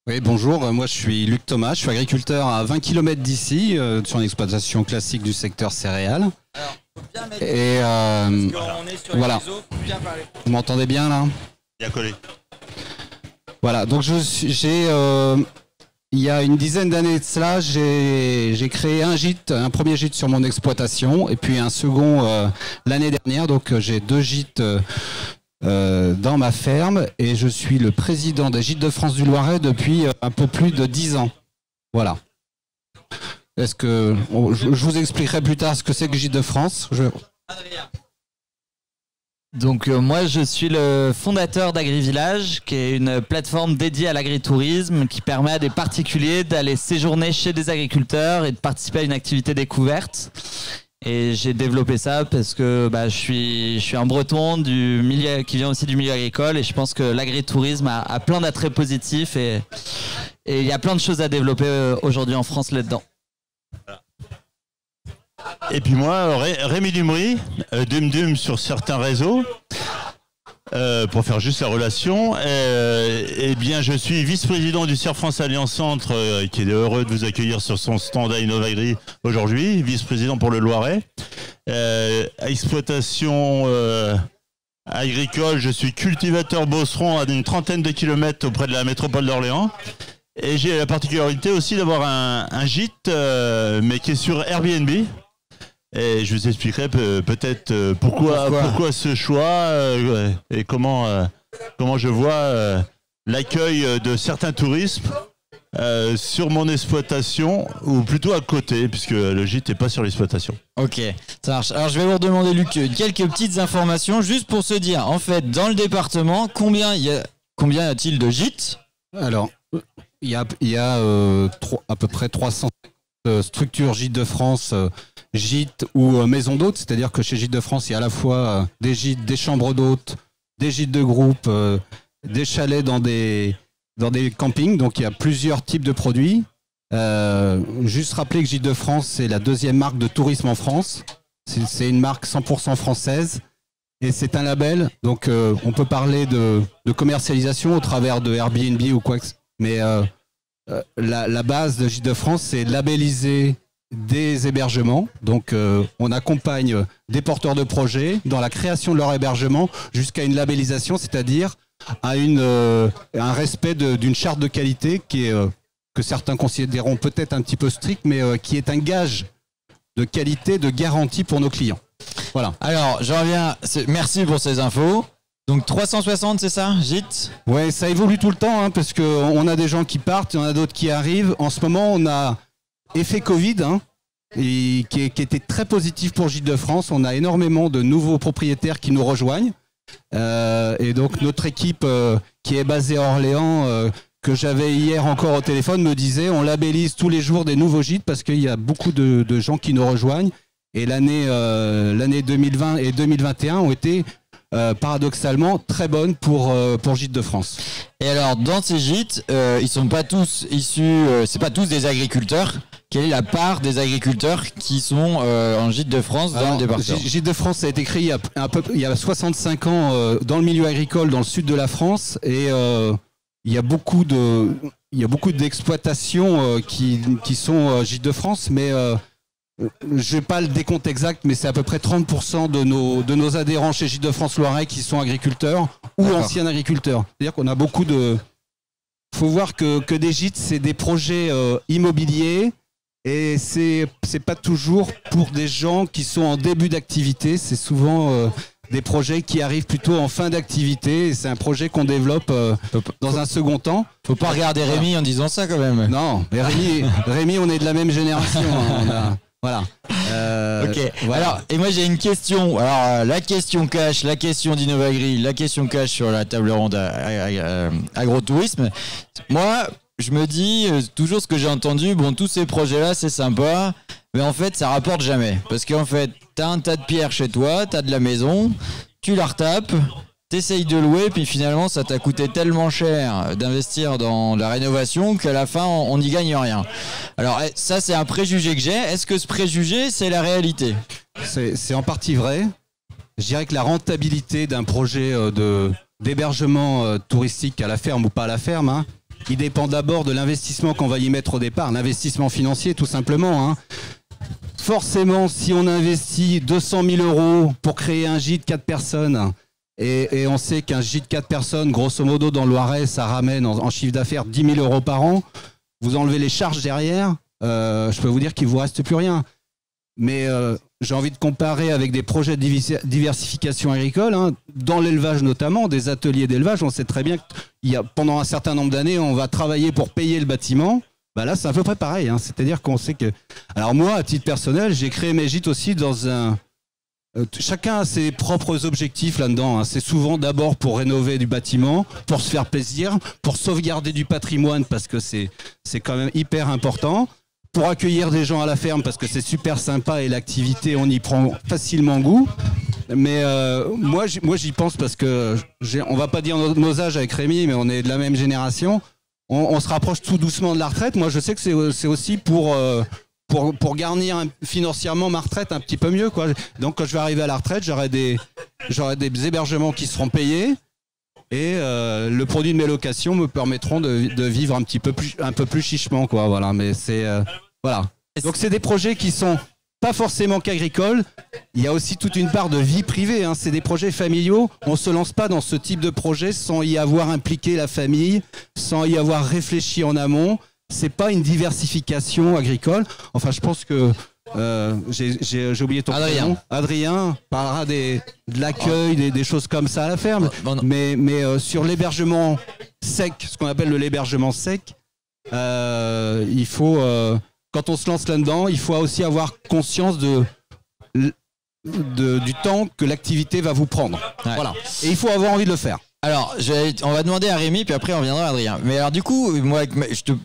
Oui, bonjour, moi je suis Luc Thomas, je suis agriculteur à 20 km d'ici, sur une exploitation classique du secteur céréales. Alors, faut bien mettre Et parce qu'on est sur les voilà. réseaux, faut bien parler. Vous m'entendez bien là? Bien collé. Voilà, donc il y a une dizaine d'années de cela, j'ai créé un premier gîte sur mon exploitation et puis un second l'année dernière. Donc j'ai deux gîtes dans ma ferme et je suis le président des Gîtes de France du Loiret depuis un peu plus de 10 ans. Voilà. Je vous expliquerai plus tard ce que c'est que Gîte de France. Adrien. Donc moi je suis le fondateur d'AgriVillage, qui est une plateforme dédiée à l'agritourisme qui permet à des particuliers d'aller séjourner chez des agriculteurs et de participer à une activité découverte. Et j'ai développé ça parce que je suis un breton du milieu, qui vient aussi du milieu agricole, et je pense que l'agritourisme a plein d'attraits positifs et il y a plein de choses à développer aujourd'hui en France là-dedans. Et puis moi, Rémi Dumry, Dum Dum sur certains réseaux, pour faire juste la relation. Eh bien, je suis vice-président du CERF France Alliance Centre, qui est heureux de vous accueillir sur son stand à Innovagri aujourd'hui, vice-président pour le Loiret. Exploitation agricole, je suis cultivateur bosseron à une trentaine de kilomètres auprès de la métropole d'Orléans. Et j'ai la particularité aussi d'avoir un gîte, mais qui est sur Airbnb. Et je vous expliquerai peut-être pourquoi ce choix et comment je vois l'accueil de certains tourismes sur mon exploitation, ou plutôt à côté, puisque le gîte n'est pas sur l'exploitation. Ok, ça marche. Alors je vais vous redemander, Luc, quelques petites informations juste pour se dire, en fait, dans le département, combien y a-t-il de gîtes? Alors, il y a à peu près 300 structures Gîtes de France, gîtes ou maisons d'hôtes, c'est-à-dire que chez Gîtes de France, il y a à la fois des gîtes, des chambres d'hôtes, des gîtes de groupe, des chalets dans des campings, donc il y a plusieurs types de produits. Juste rappeler que Gîtes de France, c'est la deuxième marque de tourisme en France. C'est une marque 100% française et c'est un label, donc on peut parler de commercialisation au travers de Airbnb ou quoi, mais la base de Gîtes de France, c'est labelliser des hébergements. Donc on accompagne des porteurs de projets dans la création de leur hébergement jusqu'à une labellisation, c'est-à-dire à un respect d'une charte de qualité qui est, que certains considéreront peut-être un petit peu strict, mais qui est un gage de qualité, de garantie pour nos clients. Voilà. Alors, je reviens. Merci pour ces infos. Donc 360, c'est ça, gîte? Ouais, ça évolue tout le temps, hein, parce qu'on a des gens qui partent, il y en a d'autres qui arrivent. En ce moment, on a effet Covid, et qui était très positif pour Gîtes de France. On a énormément de nouveaux propriétaires qui nous rejoignent. Et donc notre équipe qui est basée à Orléans, que j'avais hier encore au téléphone, me disait on labellise tous les jours des nouveaux gîtes parce qu'il y a beaucoup de gens qui nous rejoignent. Et l'année 2020 et 2021 ont été paradoxalement très bonnes pour Gîtes de France. Et alors dans ces gîtes, ils sont pas tous issus, c'est pas tous des agriculteurs. Quelle est la part des agriculteurs qui sont en Gîtes de France dans le département? Gîtes de France a été créé il y a 65 ans dans le milieu agricole dans le sud de la France, et il y a beaucoup d'exploitations qui sont Gîtes de France, mais je n'ai pas le décompte exact, mais c'est à peu près 30% de nos adhérents chez Gîtes de France Loiret qui sont agriculteurs ou anciens agriculteurs. C'est-à-dire qu'on a beaucoup de... Il faut voir que des gîtes, c'est des projets immobiliers. Et c'est pas toujours pour des gens qui sont en début d'activité, c'est souvent des projets qui arrivent plutôt en fin d'activité. C'est un projet qu'on développe dans un second temps. Faut pas regarder Rémi en disant ça quand même. Non, mais Rémi, on est de la même génération. Voilà. Ok. Voilà. Alors, et moi j'ai une question. Alors, la question cash, la question d'Innovagri, la question cash sur la table ronde agrotourisme. Moi, je me dis toujours ce que j'ai entendu, bon, tous ces projets-là, c'est sympa, mais en fait, ça rapporte jamais. Parce qu'en fait, t'as un tas de pierres chez toi, t'as de la maison, tu la retapes, t'essayes de louer, puis finalement, ça t'a coûté tellement cher d'investir dans la rénovation qu'à la fin, on n'y gagne rien. Alors, ça, c'est un préjugé que j'ai. Est-ce que ce préjugé, c'est la réalité? C'est en partie vrai. Je dirais que la rentabilité d'un projet d'hébergement touristique à la ferme ou pas à la ferme, il dépend d'abord de l'investissement qu'on va y mettre au départ, l'investissement financier tout simplement. Hein. Forcément, si on investit 200 000 euros pour créer un gîte 4 personnes, et on sait qu'un gîte 4 personnes, grosso modo dans le Loiret, ça ramène en chiffre d'affaires 10 000 euros par an, vous enlevez les charges derrière, je peux vous dire qu'il ne vous reste plus rien. Mais j'ai envie de comparer avec des projets de diversification agricole, hein, dans l'élevage notamment, des ateliers d'élevage. On sait très bien qu'il y a, pendant un certain nombre d'années, on va travailler pour payer le bâtiment. Bah là, c'est à peu près pareil. Hein. C'est-à-dire qu'on sait que... Alors moi, à titre personnel, j'ai créé mes gîtes aussi dans un... chacun a ses propres objectifs là-dedans. Hein. C'est souvent d'abord pour rénover du bâtiment, pour se faire plaisir, pour sauvegarder du patrimoine parce que c'est quand même hyper important. Pour accueillir des gens à la ferme parce que c'est super sympa et l'activité, on y prend facilement goût. Mais moi, j'y pense parce que on va pas dire nos âges avec Rémi, mais on est de la même génération. On se rapproche tout doucement de la retraite. Moi, je sais que c'est aussi pour garnir financièrement ma retraite un petit peu mieux, quoi. Donc, quand je vais arriver à la retraite, j'aurai des hébergements qui seront payés. Et le produit de mes locations me permettront de vivre un peu plus chichement, quoi. Voilà, mais c'est voilà. Donc c'est des projets qui sont pas forcément qu'agricoles. Il y a aussi toute une part de vie privée. Hein. C'est des projets familiaux. On se lance pas dans ce type de projet sans y avoir impliqué la famille, sans y avoir réfléchi en amont. C'est pas une diversification agricole. Enfin, je pense que j'ai oublié ton prénom. Adrien parlera de l'accueil, des choses comme ça à la ferme. Bon, mais sur l'hébergement sec, ce qu'on appelle l'hébergement sec, il faut, quand on se lance là-dedans, il faut aussi avoir conscience du temps que l'activité va vous prendre. Ouais. Voilà. Et il faut avoir envie de le faire. Alors, on va demander à Rémi, puis après on reviendra à Adrien. Mais alors du coup, moi,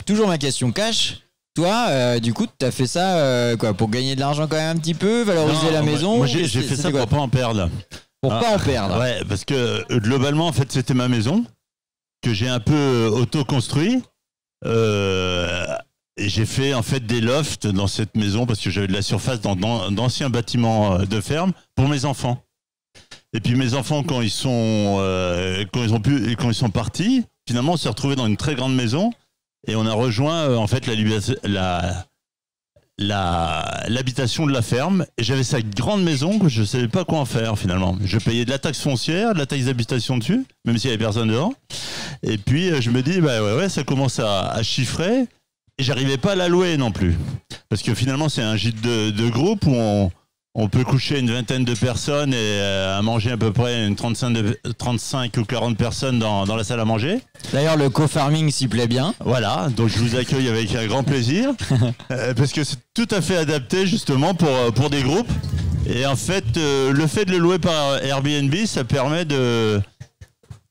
toujours ma question cash. Toi, du coup, tu as fait ça quoi, pour gagner de l'argent quand même un petit peu, valoriser la maison. Moi, j'ai fait ça pour pas en perdre. Pour pas en perdre. Ouais, parce que globalement, en fait, c'était ma maison que j'ai un peu auto-construit. Et j'ai fait en fait des lofts dans cette maison parce que j'avais de la surface dans d'anciens bâtiments de ferme pour mes enfants. Et puis mes enfants, quand ils sont partis, finalement, on s'est retrouvés dans une très grande maison. Et on a rejoint en fait l'habitation de la ferme. Et j'avais cette grande maison que je ne savais pas quoi en faire finalement. Je payais de la taxe foncière, de la taxe d'habitation dessus, même s'il n'y avait personne dedans. Et puis je me dis, bah ouais, ça commence à chiffrer. Et j'arrivais pas à la louer non plus. Parce que finalement, c'est un gîte de groupe où on peut coucher une vingtaine de personnes et à manger à peu près une 35 ou 40 personnes dans la salle à manger. D'ailleurs, le co-farming s'y plaît bien. Voilà, donc je vous accueille avec un grand plaisir. Parce que c'est tout à fait adapté justement pour des groupes. Et en fait, le fait de le louer par Airbnb, ça permet de...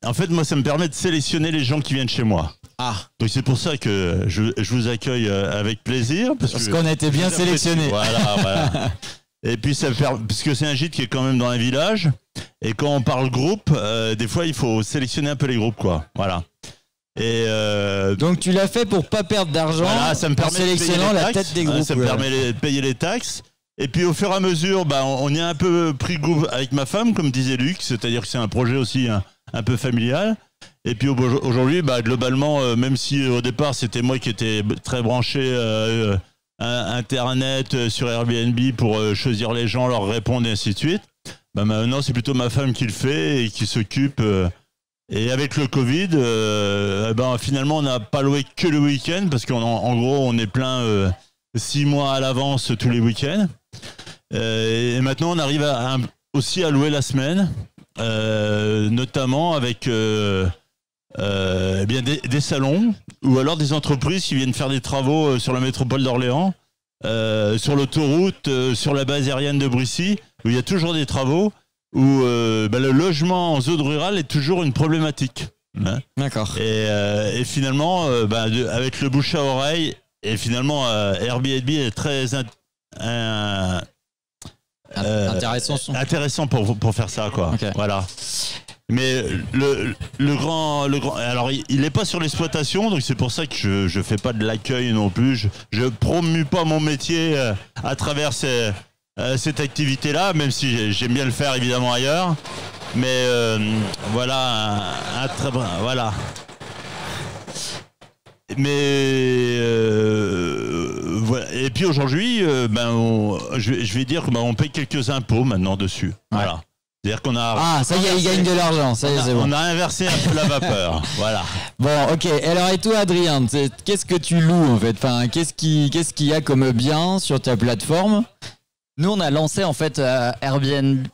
En fait, moi, ça me permet de sélectionner les gens qui viennent chez moi. Ah. Donc c'est pour ça que je vous accueille avec plaisir. Parce qu'on a été bien sélectionnés. Voilà. Et puis parce que c'est un gîte qui est quand même dans un village. Et quand on parle groupe, des fois il faut sélectionner un peu les groupes, quoi. Voilà. Et donc tu l'as fait pour pas perdre d'argent. Voilà, ça me permet en sélectionnant la tête des groupes. Ça me permet de payer les taxes. Et puis au fur et à mesure, on y a un peu pris goût avec ma femme, comme disait Luc. C'est-à-dire que c'est un projet aussi un peu familial. Et puis aujourd'hui, globalement, même si au départ c'était moi qui étais très branché Internet sur Airbnb pour choisir les gens, leur répondre et ainsi de suite, maintenant c'est plutôt ma femme qui le fait et qui s'occupe. Et avec le Covid, finalement on n'a pas loué que le week-end parce qu'en gros on est plein 6 mois à l'avance tous les week-ends. Et maintenant on arrive aussi à louer la semaine, notamment avec des salons ou alors des entreprises qui viennent faire des travaux sur la métropole d'Orléans, sur l'autoroute, sur la base aérienne de Brissy, où il y a toujours des travaux, où le logement en zone rurale est toujours une problématique. Hein. D'accord. Et finalement, avec le bouche à oreille, et finalement Airbnb est très intéressant pour faire ça, quoi. Okay. Voilà. Mais le grand, alors il n'est pas sur l'exploitation, donc c'est pour ça que je fais pas de l'accueil non plus. Je promue pas mon métier à travers cette activité-là, même si j'aime bien le faire évidemment ailleurs. Mais voilà, voilà. Mais voilà. Et puis aujourd'hui, je vais dire qu'on paye quelques impôts maintenant dessus. Voilà. C'est-à-dire qu'on a. Ah, ça y est, il gagne de l'argent. Ça y est, c'est bon. On a inversé un peu la vapeur. Voilà. Bon, ok. Alors, et toi, Adrien, qu'est-ce que tu loues en fait? Enfin, qu'est-ce qu'il y a comme bien sur ta plateforme? Nous, on a lancé en fait Airbnb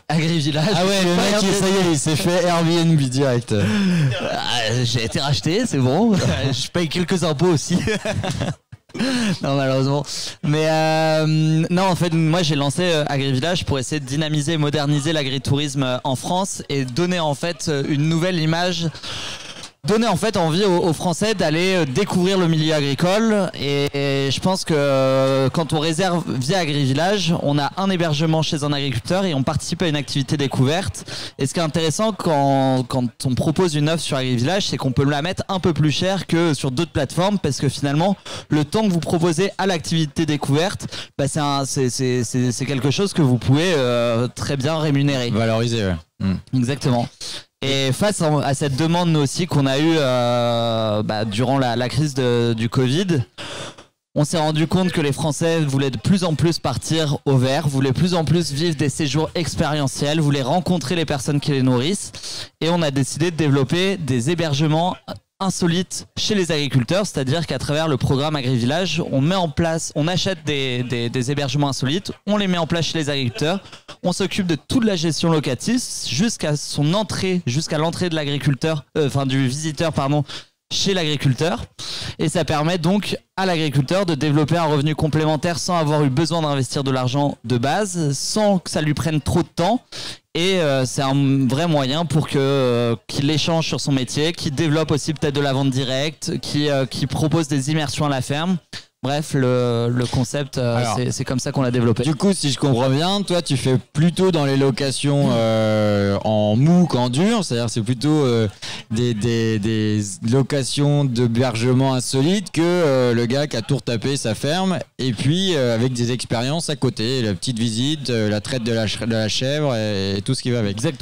AgriVillage. Ah ouais, le mec, ça y est, il s'est fait Airbnb direct. J'ai été racheté, c'est bon. Je paye quelques impôts aussi. Non, malheureusement. Mais non, en fait, moi j'ai lancé AgriVillage pour essayer de dynamiser et moderniser l'agritourisme en France et donner en fait une nouvelle image. Donner en fait envie aux Français d'aller découvrir le milieu agricole et je pense que quand on réserve via AgriVillage, on a un hébergement chez un agriculteur et on participe à une activité découverte. Et ce qui est intéressant quand on propose une offre sur AgriVillage, c'est qu'on peut la mettre un peu plus cher que sur d'autres plateformes parce que finalement, le temps que vous proposez à l'activité découverte, bah c'est quelque chose que vous pouvez très bien rémunérer. Valoriser, ouais. Exactement. Et face à cette demande nous aussi qu'on a eue durant la crise du Covid, on s'est rendu compte que les Français voulaient de plus en plus partir au vert, voulaient de plus en plus vivre des séjours expérientiels, voulaient rencontrer les personnes qui les nourrissent. Et on a décidé de développer des hébergements insolites chez les agriculteurs, c'est-à-dire qu'à travers le programme AgriVillage, on achète des hébergements insolites, on les met en place chez les agriculteurs, on s'occupe de toute la gestion locative jusqu'à l'entrée de l'agriculteur, du visiteur, chez l'agriculteur. Et ça permet donc à l'agriculteur de développer un revenu complémentaire sans avoir eu besoin d'investir de l'argent de base, sans que ça lui prenne trop de temps. Et c'est un vrai moyen pour qu'il échange sur son métier, qu'il développe aussi peut-être de la vente directe, qu'il propose des immersions à la ferme. Bref, le concept, c'est comme ça qu'on l'a développé. Du coup, si je comprends bien, toi, tu fais plutôt dans les locations en mou qu'en dur, c'est-à-dire c'est plutôt des locations d'hébergement insolites que le gars qui a tout retapé sa ferme, et puis avec des expériences à côté, la petite visite, la traite de la chèvre et tout ce qui va avec. Exact.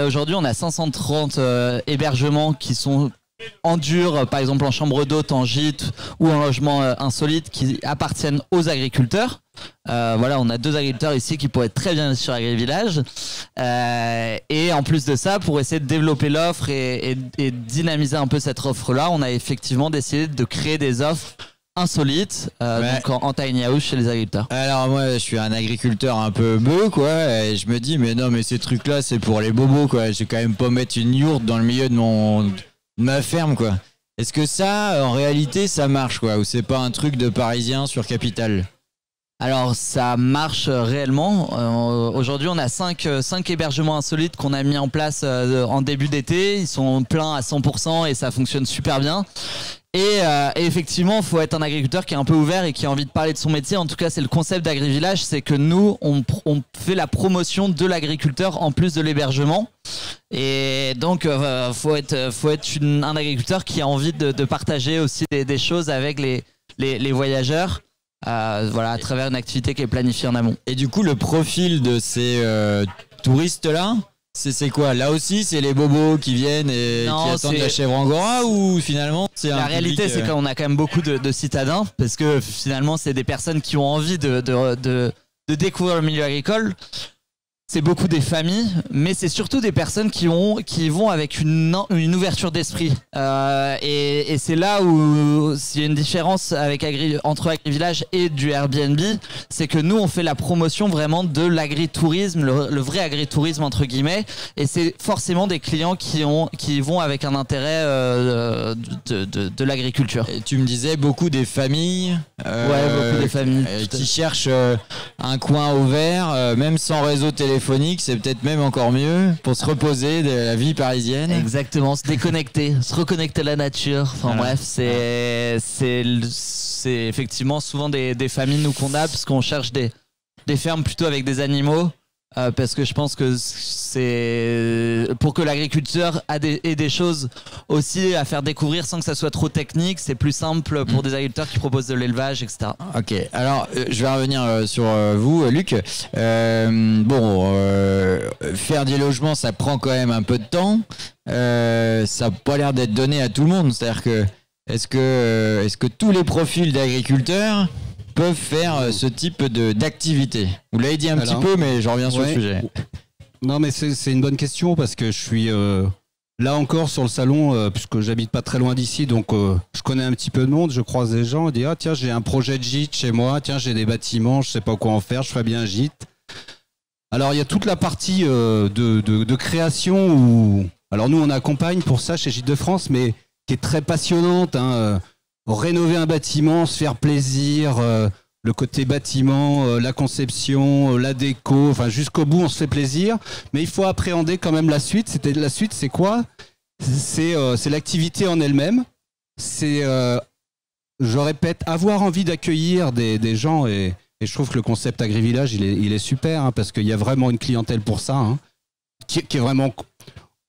Aujourd'hui, on a 530 hébergements qui sont en dur, par exemple en chambre d'hôte, en gîte ou en logement insolite qui appartiennent aux agriculteurs. On a 2 agriculteurs ici qui pourraient être très bien sur AgriVillage. Et en plus de ça, pour essayer de développer l'offre et dynamiser un peu cette offre-là, on a effectivement décidé de créer des offres insolites donc en tiny house chez les agriculteurs. Alors moi je suis un agriculteur un peu bœuf quoi et je me dis mais non mais ces trucs là c'est pour les bobos quoi, je vais quand même pas mettre une yourte dans le milieu de ma ferme quoi. Est-ce que ça en réalité ça marche quoi, ou c'est pas un truc de parisien sur Capital? Alors ça marche réellement. Aujourd'hui on a 5 hébergements insolites qu'on a mis en place en début d'été. Ils sont pleins à 100% et ça fonctionne super bien. Et effectivement, il faut être un agriculteur qui est un peu ouvert et qui a envie de parler de son métier. En tout cas, c'est le concept d'AgriVillage, c'est que nous, on fait la promotion de l'agriculteur en plus de l'hébergement. Et donc, faut être un agriculteur qui a envie de partager aussi des choses avec les voyageurs. À travers une activité qui est planifiée en amont. Et du coup, le profil de ces touristes-là, c'est quoi? Là aussi, c'est les bobos qui viennent et qui attendent la chèvre angora, ou finalement c'est la réalité, c'est qu'on a quand même beaucoup de citadins parce que finalement, c'est des personnes qui ont envie de découvrir le milieu agricole. C'est beaucoup des familles, mais c'est surtout des personnes qui vont avec une ouverture d'esprit. Et c'est là où il y a une différence entre AgriVillage et du Airbnb, c'est que nous, on fait la promotion vraiment de l'agritourisme, le vrai agritourisme entre guillemets, et c'est forcément des clients qui vont avec un intérêt de l'agriculture. Et tu me disais beaucoup des familles. Beaucoup des familles. Qui cherchent un coin ouvert, même sans réseau téléphonique, c'est peut-être même encore mieux pour se reposer de la vie parisienne. Exactement, se déconnecter, se reconnecter à la nature. Enfin bref, c'est effectivement souvent des familles nous qu'on a parce qu'on cherche des fermes plutôt avec des animaux. Parce que je pense que c'est pour que l'agriculteur ait des choses aussi à faire découvrir sans que ça soit trop technique, c'est plus simple pour des agriculteurs qui proposent de l'élevage, etc. Ok, alors je vais revenir sur vous, Luc. Faire des logements, ça prend quand même un peu de temps. Ça n'a pas l'air d'être donné à tout le monde. C'est-à-dire que Est-ce que tous les profils d'agriculteurs peuvent faire ce type d'activité? Vous l'avez dit un petit peu, mais je reviens sur le sujet. Non, mais c'est une bonne question parce que je suis là encore sur le salon, puisque j'habite pas très loin d'ici, donc je connais un petit peu de monde, je croise des gens, je dis ah tiens, j'ai un projet de gîte chez moi, tiens, j'ai des bâtiments, je sais pas quoi en faire, je ferais bien un gîte. Alors il y a toute la partie de création où, alors nous on accompagne pour ça chez Gîtes de France, mais qui est très passionnante, hein, rénover un bâtiment, se faire plaisir, le côté bâtiment, la conception, la déco, enfin jusqu'au bout on se fait plaisir, mais il faut appréhender quand même la suite. La suite c'est quoi? C'est l'activité en elle-même, c'est, je répète, avoir envie d'accueillir des gens et je trouve que le concept AgriVillage il est super, hein, parce qu'il y a vraiment une clientèle pour ça, hein, qui est vraiment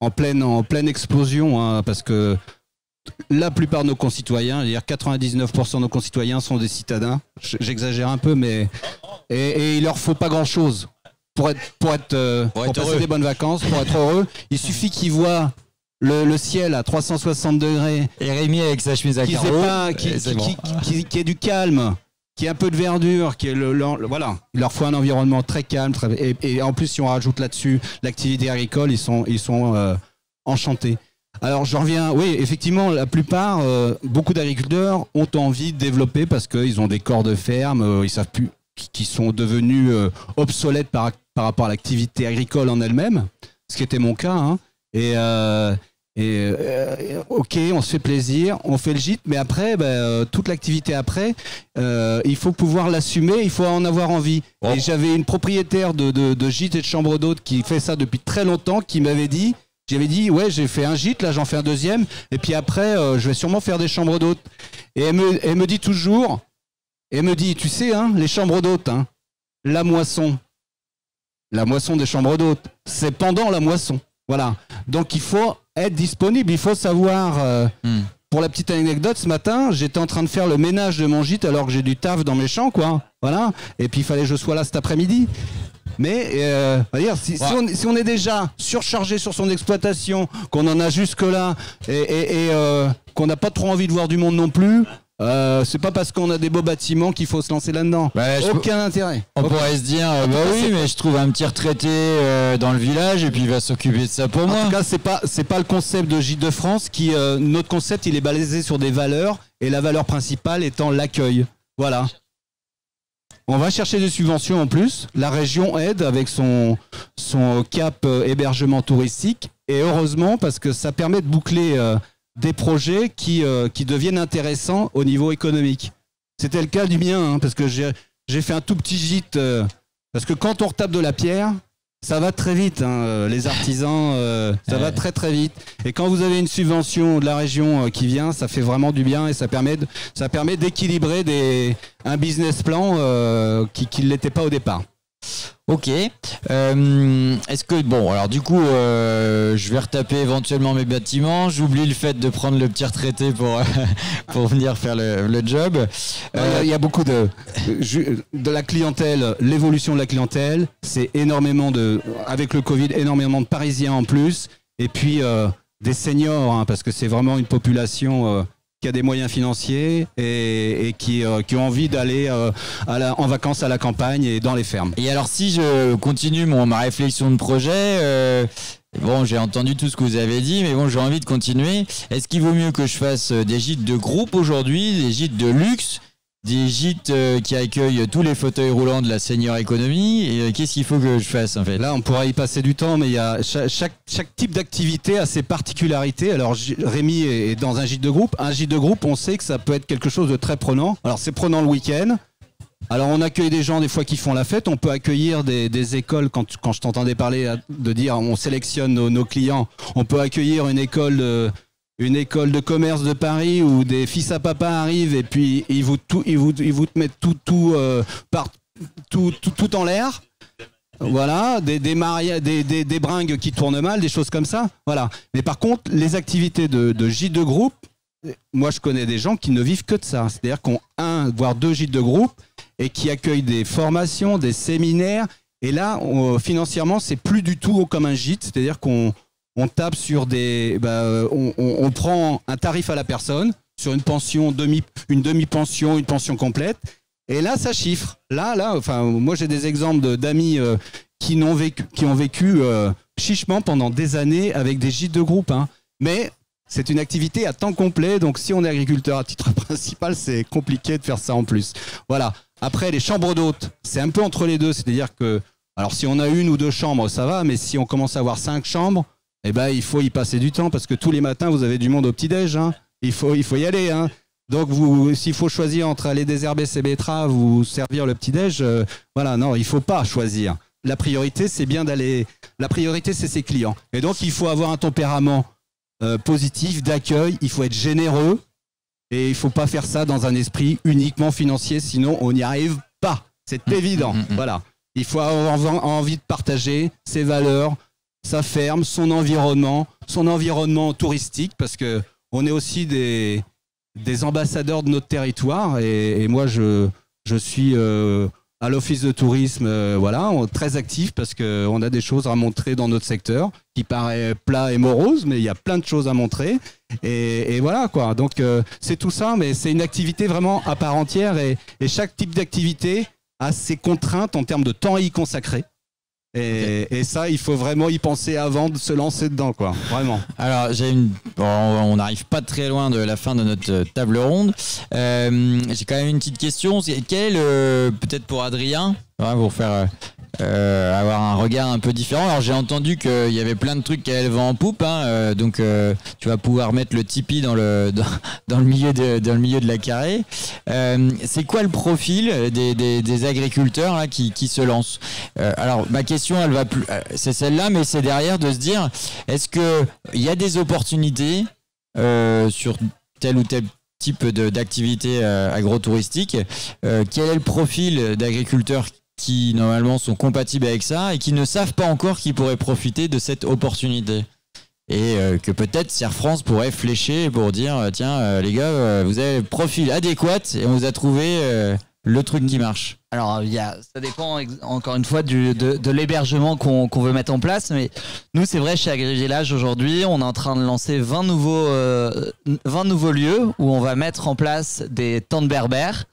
en pleine explosion, hein, parce que la plupart de nos concitoyens, c'est-à-dire 99% de nos concitoyens sont des citadins. J'exagère un peu, mais et il leur faut pas grand-chose pour passer des bonnes vacances, pour être heureux. Il suffit qu'ils voient le ciel à 360 degrés. Et Rémi avec sa chemise à carreaux. Qui est du calme, qui est un peu de verdure, qui est voilà. Il leur faut un environnement très calme, et en plus si on rajoute là-dessus l'activité agricole, ils sont enchantés. Alors je reviens, oui, effectivement, la plupart, beaucoup d'agriculteurs ont envie de développer parce qu'ils ont des corps de ferme, ils savent plus, qui sont devenus obsolètes par rapport à l'activité agricole en elle-même, ce qui était mon cas, hein. Ok, on se fait plaisir, on fait le gîte, mais après, toute l'activité après, il faut pouvoir l'assumer, il faut en avoir envie. Oh. Et j'avais une propriétaire de gîte et de chambre d'hôte qui fait ça depuis très longtemps, qui m'avait dit. J'avais dit, ouais, j'ai fait un gîte, là j'en fais un deuxième, et puis après, je vais sûrement faire des chambres d'hôtes. Et elle me dit toujours, tu sais, hein, les chambres d'hôtes, hein, la moisson des chambres d'hôtes, c'est pendant la moisson. Voilà. Donc il faut être disponible, il faut savoir. Pour la petite anecdote, ce matin, j'étais en train de faire le ménage de mon gîte alors que j'ai du taf dans mes champs, quoi. Voilà. Et puis il fallait que je sois là cet après-midi. Mais si on est déjà surchargé sur son exploitation, qu'on en a jusque-là et qu'on n'a pas trop envie de voir du monde non plus, c'est pas parce qu'on a des beaux bâtiments qu'il faut se lancer là-dedans. Aucun intérêt. On pourrait se dire, oui, mais je trouve un petit retraité dans le village et puis il va s'occuper de ça pour moi. En tout cas, c'est pas le concept de Gîtes de France notre concept, il est basé sur des valeurs et la valeur principale étant l'accueil. Voilà. On va chercher des subventions en plus. La région aide avec son cap hébergement touristique. Et heureusement, parce que ça permet de boucler des projets qui deviennent intéressants au niveau économique. C'était le cas du mien, hein, parce que j'ai fait un tout petit gîte. Parce que quand on retape de la pierre, ça va très vite, hein, les artisans, ça va très très vite. Et quand vous avez une subvention de la région qui vient, ça fait vraiment du bien et ça permet d'équilibrer un business plan qui ne l'était pas au départ. Ok. Est-ce que alors du coup, je vais retaper éventuellement mes bâtiments. J'oublie le fait de prendre le petit retraité pour venir faire le job. Il y a beaucoup de la clientèle, l'évolution de la clientèle. C'est avec le Covid, énormément de Parisiens en plus. Et puis des seniors, hein, parce que c'est vraiment une population qui a des moyens financiers et qui ont envie d'aller en vacances à la campagne et dans les fermes. Et alors si je continue ma réflexion de projet, j'ai entendu tout ce que vous avez dit, mais j'ai envie de continuer. Est-ce qu'il vaut mieux que je fasse des gîtes de groupe aujourd'hui, des gîtes de luxe, des gîtes qui accueillent tous les fauteuils roulants de la senior economy, et qu'est-ce qu'il faut que je fasse en fait? Là, on pourrait y passer du temps, mais il y a chaque type d'activité a ses particularités. Alors, Rémi est dans un gîte de groupe. Un gîte de groupe, on sait que ça peut être quelque chose de très prenant. Alors, c'est prenant le week-end. Alors, on accueille des gens des fois qui font la fête. On peut accueillir des écoles. Quand je t'entendais parler de dire on sélectionne nos clients, on peut accueillir une école de commerce de Paris où des fils à papa arrivent et puis ils vous mettent tout en l'air. Voilà, des bringues qui tournent mal, des choses comme ça. Voilà. Mais par contre, les activités de gîtes de groupe, moi je connais des gens qui ne vivent que de ça. C'est-à-dire qu'on a 1 voire 2 gîtes de groupe et qui accueillent des formations, des séminaires. Et là, financièrement, c'est plus du tout comme un gîte. C'est-à-dire qu'on tape sur on prend un tarif à la personne sur une pension, une demi-pension, une pension complète. Et là, ça chiffre. Là, enfin, moi j'ai des exemples d'amis qui ont vécu chichement pendant des années avec des gîtes de groupe. Hein. Mais c'est une activité à temps complet, donc si on est agriculteur à titre principal, c'est compliqué de faire ça en plus. Voilà. Après, les chambres d'hôtes, c'est un peu entre les deux, c'est-à-dire que, alors si on a 1 ou 2 chambres, ça va, mais si on commence à avoir 5 chambres, eh ben, il faut y passer du temps, parce que tous les matins, vous avez du monde au petit-déj, hein. Il faut y aller, hein. Donc, s'il faut choisir entre aller désherber ses betteraves ou servir le petit-déj, voilà, non, il faut pas choisir. La priorité, c'est ses clients. Et donc, il faut avoir un tempérament positif, d'accueil, il faut être généreux et il faut pas faire ça dans un esprit uniquement financier, sinon on n'y arrive pas. C'est évident. Voilà. Il faut avoir envie de partager ses valeurs, sa ferme, son environnement touristique, parce que on est aussi des ambassadeurs de notre territoire et moi je suis à l'office de tourisme, très actif parce qu'on a des choses à montrer dans notre secteur qui paraît plat et morose, mais il y a plein de choses à montrer. Et voilà quoi. Donc c'est tout ça, mais c'est une activité vraiment à part entière et chaque type d'activité a ses contraintes en termes de temps à y consacrer. Et ça, il faut vraiment y penser avant de se lancer dedans, quoi. Vraiment. Alors, on n'arrive pas très loin de la fin de notre table ronde. J'ai quand même une petite question. Quel est peut-être pour Adrien, pour faire avoir un regard un peu différent. Alors, j'ai entendu qu'il y avait plein de trucs qui allaient vent en poupe, hein, donc tu vas pouvoir mettre le Tipeee dans le milieu de la carré. C'est quoi le profil des agriculteurs là, qui se lancent? Alors, ma question, elle va plus, c'est celle-là, mais c'est derrière de se dire, est-ce que il y a des opportunités sur tel ou tel type d'activité agro-touristique? Quel est le profil d'agriculteurs qui normalement sont compatibles avec ça et qui ne savent pas encore qu'ils pourraient profiter de cette opportunité? Et que peut-être Serre France pourrait flécher pour dire tiens les gars, vous avez le profil adéquat et on vous a trouvé le truc qui marche. Alors ça dépend encore une fois de l'hébergement qu'on veut mettre en place, mais nous c'est vrai chez AgriVillage aujourd'hui on est en train de lancer 20 nouveaux lieux où on va mettre en place des tentes berbères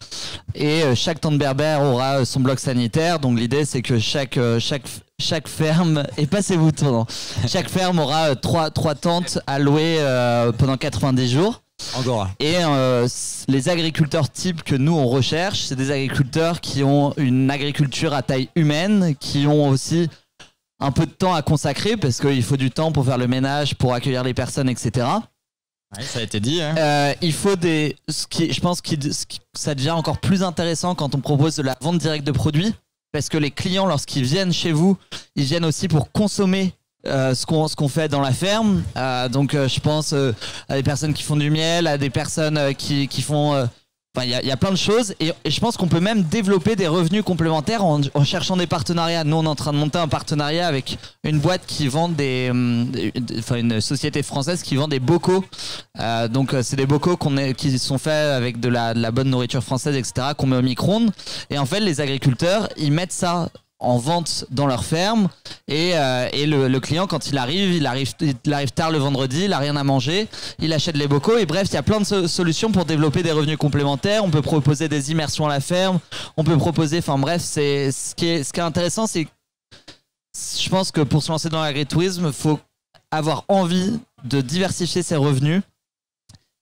et chaque tente berbère aura son bloc sanitaire. Donc l'idée c'est que chaque ferme, et passez-vous tournant, chaque ferme aura trois tentes à louer pendant 90 jours. Angora. Et les agriculteurs types que nous on recherche, c'est des agriculteurs qui ont une agriculture à taille humaine, qui ont aussi un peu de temps à consacrer parce qu'il faut du temps pour faire le ménage, pour accueillir les personnes, etc. Ouais, ça a été dit. Hein. Il faut je pense que ça devient encore plus intéressant quand on propose de la vente directe de produits, parce que les clients, lorsqu'ils viennent chez vous, ils viennent aussi pour consommer ce qu'on fait dans la ferme. Donc je pense à des personnes qui font du miel, à des personnes qui font... il y a plein de choses et je pense qu'on peut même développer des revenus complémentaires en cherchant des partenariats. Nous on est en train de monter un partenariat avec une boîte qui vend une société française qui vend des bocaux. Donc c'est des bocaux qui sont faits avec de la bonne nourriture française, etc., qu'on met au micro-ondes. Et en fait les agriculteurs ils mettent ça en vente dans leur ferme et le client quand il arrive tard le vendredi, il a rien à manger, il achète les bocaux et bref il y a plein de solutions pour développer des revenus complémentaires. On peut proposer des immersions à la ferme, on peut proposer, c'est ce qui est intéressant, c'est je pense que pour se lancer dans l'agritourisme faut avoir envie de diversifier ses revenus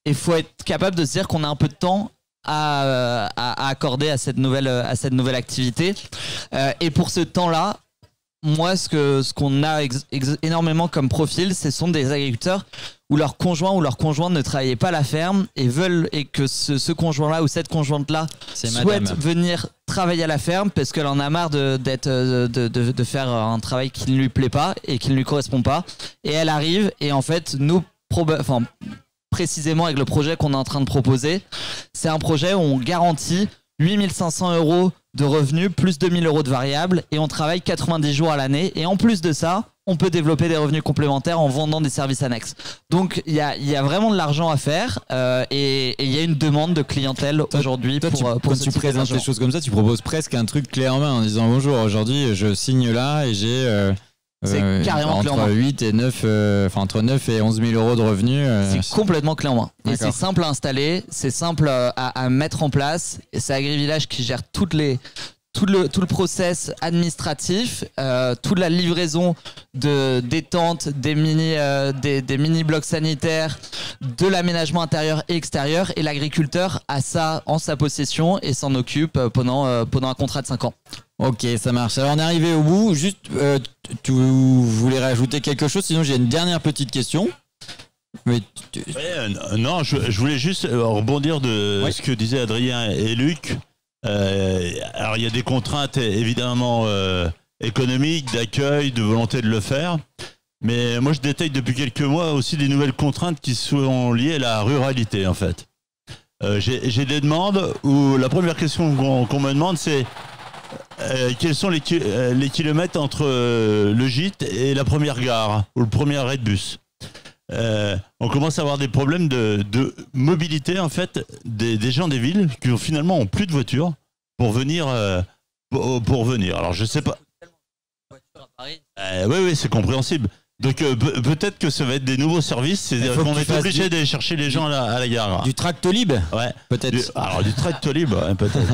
et faut être capable de se dire qu'on a un peu de temps à accorder à cette nouvelle activité. Et pour ce temps-là, moi, ce qu'on a énormément comme profil, ce sont des agriculteurs où leur conjoint ou leur conjointe ne travaillait pas à la ferme et que ce conjoint-là ou cette conjointe-là souhaite venir travailler à la ferme parce qu'elle en a marre de faire un travail qui ne lui plaît pas et qui ne lui correspond pas. Et elle arrive et en fait, précisément avec le projet qu'on est en train de proposer, c'est un projet où on garantit 8 500 € de revenus plus 2 000 € de variables et on travaille 90 jours à l'année et en plus de ça on peut développer des revenus complémentaires en vendant des services annexes. Donc il y a vraiment de l'argent à faire et il y a une demande de clientèle aujourd'hui quand tu présentes des choses comme ça, tu proposes presque un truc clé en main en disant bonjour, aujourd'hui je signe là et j'ai C'est carrément clé en entre main. 8 et 9, entre 9 et 11 000 euros de revenus. C'est complètement clé en main. Et D'accord. c'est simple à installer, c'est simple à mettre en place. Et c'est AgriVillage qui gère tout le process administratif, toute la livraison des tentes, des mini blocs sanitaires, de l'aménagement intérieur et extérieur. Et l'agriculteur a ça en sa possession et s'en occupe pendant un contrat de 5 ans. Ok, ça marche. Alors on est arrivé au bout. Juste, tu voulais rajouter quelque chose? Sinon j'ai une dernière petite question. Mais Non, je voulais juste rebondir de ce que disaient Adrien et Luc. Alors il y a des contraintes évidemment économiques, d'accueil, de volonté de le faire. Mais moi je détecte depuis quelques mois aussi des nouvelles contraintes qui sont liées à la ruralité en fait. J'ai des demandes où la première question qu'on me demande c'est quels sont les kilomètres entre le gîte et la première gare ou le premier arrêt de bus. On commence à avoir des problèmes de mobilité en fait des gens des villes qui finalement ont plus de voitures pour venir pour venir. Alors je sais pas. Oui, c'est compréhensible. Donc peut-être que ça va être des nouveaux services, c'est-à-dire qu'on est obligé d'aller chercher les gens à la gare. du Tractolib? Ouais, Peut-être. alors du Tractolib, ouais, peut-être.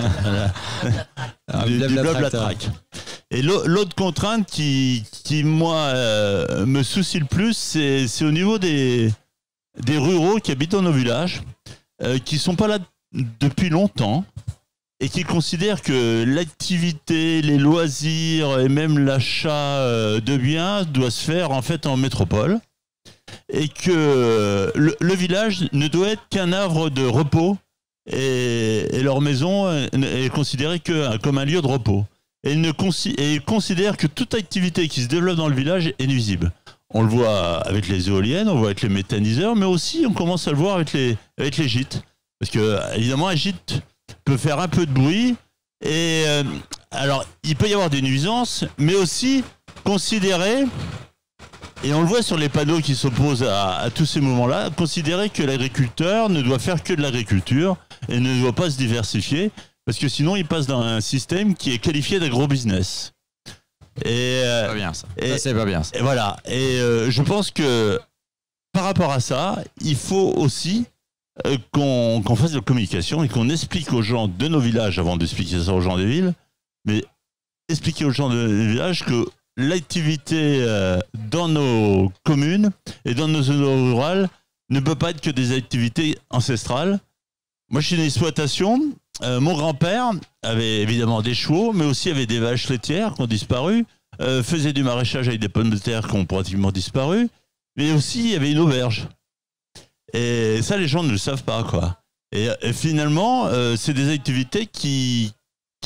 du Blablatrack. Et l'autre contrainte qui moi me soucie le plus, c'est au niveau des ruraux qui habitent dans nos villages, qui sont pas là depuis longtemps et qui considèrent que l'activité, les loisirs et même l'achat de biens doit se faire en fait en métropole et que le village ne doit être qu'un havre de repos et leur maison est considérée comme un lieu de repos. Et ils considèrent que toute activité qui se développe dans le village est nuisible. On le voit avec les éoliennes, on le voit avec les méthaniseurs, mais aussi on commence à le voir avec les gîtes. Parce que évidemment un gîte peut faire un peu de bruit et alors il peut y avoir des nuisances, mais aussi considérer, et on le voit sur les panneaux qui s'opposent à tous ces moments-là, considérer que l'agriculteur ne doit faire que de l'agriculture et ne doit pas se diversifier, parce que sinon il passe dans un système qui est qualifié d'agro-business. Et C'est pas bien ça. Ça c'est pas bien ça. et voilà. Et je pense que par rapport à ça, il faut aussi qu'on fasse de la communication et qu'on explique aux gens de nos villages, avant d'expliquer ça aux gens des villes, mais expliquer aux gens des villages que l'activité dans nos communes et dans nos zones rurales ne peut pas être que des activités ancestrales. Moi, je suis une exploitation. Mon grand-père avait évidemment des chevaux, mais aussi avait des vaches laitières qui ont disparu, faisait du maraîchage avec des pommes de terre qui ont pratiquement disparu, mais aussi il y avait une auberge. Et ça, les gens ne le savent pas, quoi. Et finalement, c'est des activités qui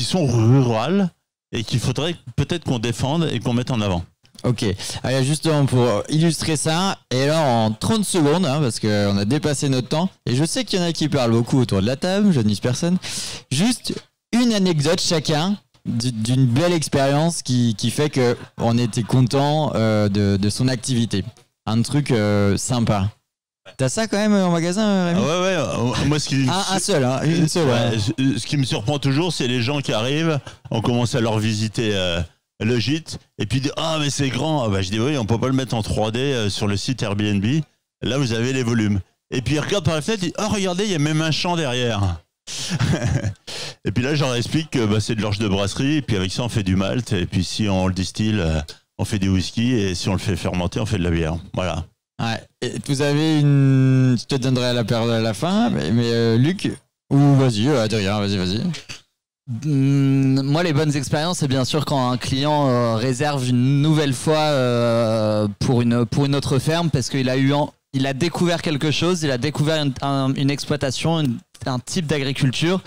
sont rurales et qu'il faudrait peut-être qu'on défende et qu'on mette en avant. Ok, allez, justement pour illustrer ça, et alors en 30 secondes, parce qu'on a dépassé notre temps, et je sais qu'il y en a qui parlent beaucoup autour de la table, je ne dis personne, juste une anecdote chacun d'une belle expérience qui fait qu'on était content de son activité. Un truc sympa. T'as ça quand même en magasin, Rémi? Ouais. Moi, Un seul, une seule. Ce qui me surprend toujours, c'est les gens qui arrivent, on commence à leur visiter le gîte, et puis ils disent ah mais c'est grand. Je dis oui, on peut pas le mettre en 3D sur le site Airbnb. Là, vous avez les volumes. Et puis ils regardent par la fenêtre, ils disent oh regardez, il y a même un champ derrière. Et puis là, je leur explique que c'est de l'orge de brasserie, et puis avec ça, on fait du malt, et puis si on le distille, on fait du whisky, et si on le fait fermenter, on fait de la bière. Voilà. Ouais. Et vous avez je te donnerai la perle à la fin, mais Luc, ou vas-y, Adrien, vas-y. Moi, les bonnes expériences, c'est bien sûr quand un client réserve une nouvelle fois pour une autre ferme parce qu'il a découvert quelque chose, il a découvert une exploitation, un type d'agriculture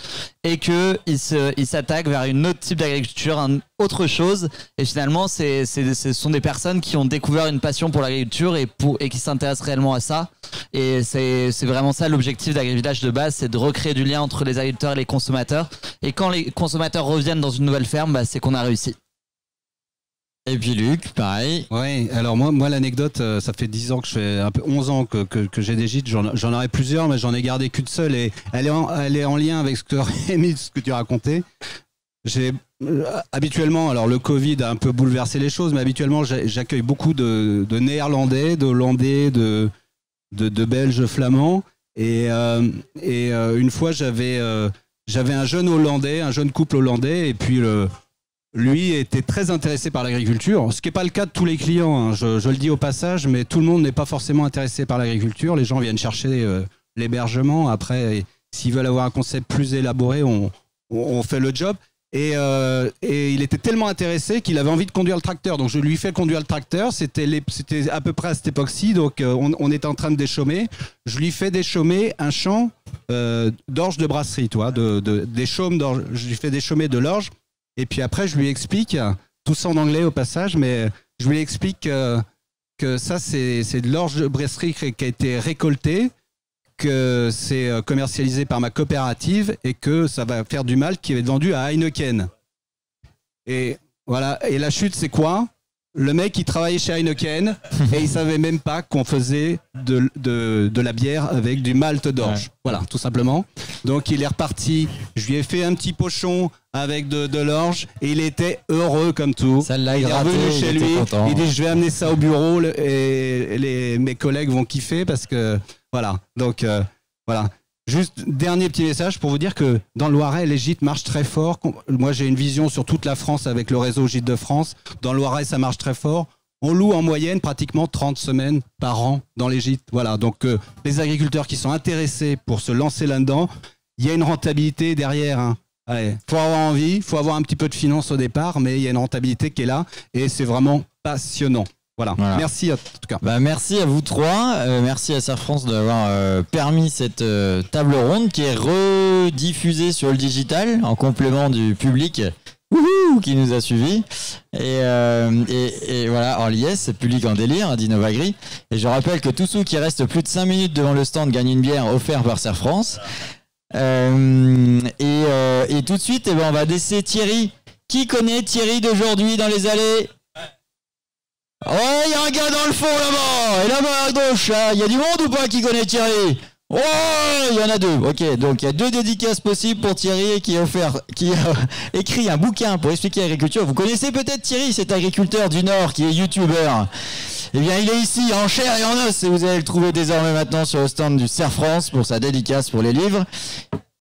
et qu'il s'attaque vers une autre type d'agriculture, autre chose. Et finalement, ce sont des personnes qui ont découvert une passion pour l'agriculture et qui s'intéressent réellement à ça. Et c'est vraiment ça l'objectif d'AgriVillage de base, c'est de recréer du lien entre les agriculteurs et les consommateurs. Et quand les consommateurs reviennent dans une nouvelle ferme, c'est qu'on a réussi. Et puis Luc, pareil. Oui, alors moi l'anecdote, ça fait 10 ans que je fais, un peu 11 ans que j'ai des gîtes, j'en aurais plusieurs, mais j'en ai gardé qu'une seule et elle est en lien avec ce que Rémi, ce que tu racontais. habituellement, alors le Covid a un peu bouleversé les choses, mais habituellement j'accueille beaucoup de Néerlandais, d'Hollandais, de Belges flamands. Et une fois j'avais un jeune Hollandais, un jeune couple hollandais, et puis lui était très intéressé par l'agriculture, ce qui n'est pas le cas de tous les clients, hein, je le dis au passage, mais tout le monde n'est pas forcément intéressé par l'agriculture. Les gens viennent chercher l'hébergement. Après, s'ils veulent avoir un concept plus élaboré, on fait le job. Et il était tellement intéressé qu'il avait envie de conduire le tracteur. Donc je lui fais conduire le tracteur. C'était à peu près à cette époque-ci. Donc on était en train de déchaumer. Je lui fais déchaumer un champ d'orge de brasserie, des chaumes d'orge. Je lui fais déchaumer de l'orge. Et puis après, je lui explique, tout ça en anglais au passage, mais je lui explique que ça, c'est de l'orge de brasserie qui a été récoltée, que c'est commercialisé par ma coopérative et que ça va faire du malt qui va être vendu à Heineken. Et voilà. Et la chute, c'est quoi ? Le mec, il travaillait chez Heineken et il savait même pas qu'on faisait de la bière avec du malt d'orge. Ouais. Voilà, tout simplement. Donc il est reparti. Je lui ai fait un petit pochon avec de l'orge et il était heureux comme tout. Ça l'a il est revenu chez lui. Content. Il dit je vais amener ça au bureau et mes collègues vont kiffer parce que voilà. Donc voilà. Juste dernier petit message pour vous dire que dans le Loiret, les gîtes marchent très fort. Moi, j'ai une vision sur toute la France avec le réseau Gîtes de France. Dans le Loiret, ça marche très fort. On loue en moyenne pratiquement 30 semaines par an dans les gîtes. Voilà, donc les agriculteurs qui sont intéressés pour se lancer là-dedans, il y a une rentabilité derrière. Hein. Allez, faut avoir envie, faut avoir un petit peu de finance au départ, mais il y a une rentabilité qui est là et c'est vraiment passionnant. Voilà. Merci en tout cas. Merci à vous trois. Merci à Serre France d'avoir permis cette table ronde qui est rediffusée sur le digital en complément du public qui nous a suivis. Et voilà, Orliès, public en délire, dit Novagri. Et je rappelle que tous ceux qui restent plus de 5 minutes devant le stand gagnent une bière offerte par Serre France. Et tout de suite, on va laisser Thierry. Qui connaît Thierry d'aujourd'hui dans les allées ? Oh, il y a un gars dans le fond là-bas. Et là-bas à gauche, là, il y a du monde ou pas qui connaît Thierry ? Oh, il y en a deux. Ok, donc il y a 2 dédicaces possibles pour Thierry qui a écrit un bouquin pour expliquer l'agriculture. Vous connaissez peut-être Thierry, cet agriculteur du Nord qui est youtubeur. Eh bien, il est ici en chair et en os et vous allez le trouver désormais maintenant sur le stand du Serre France pour sa dédicace pour les livres.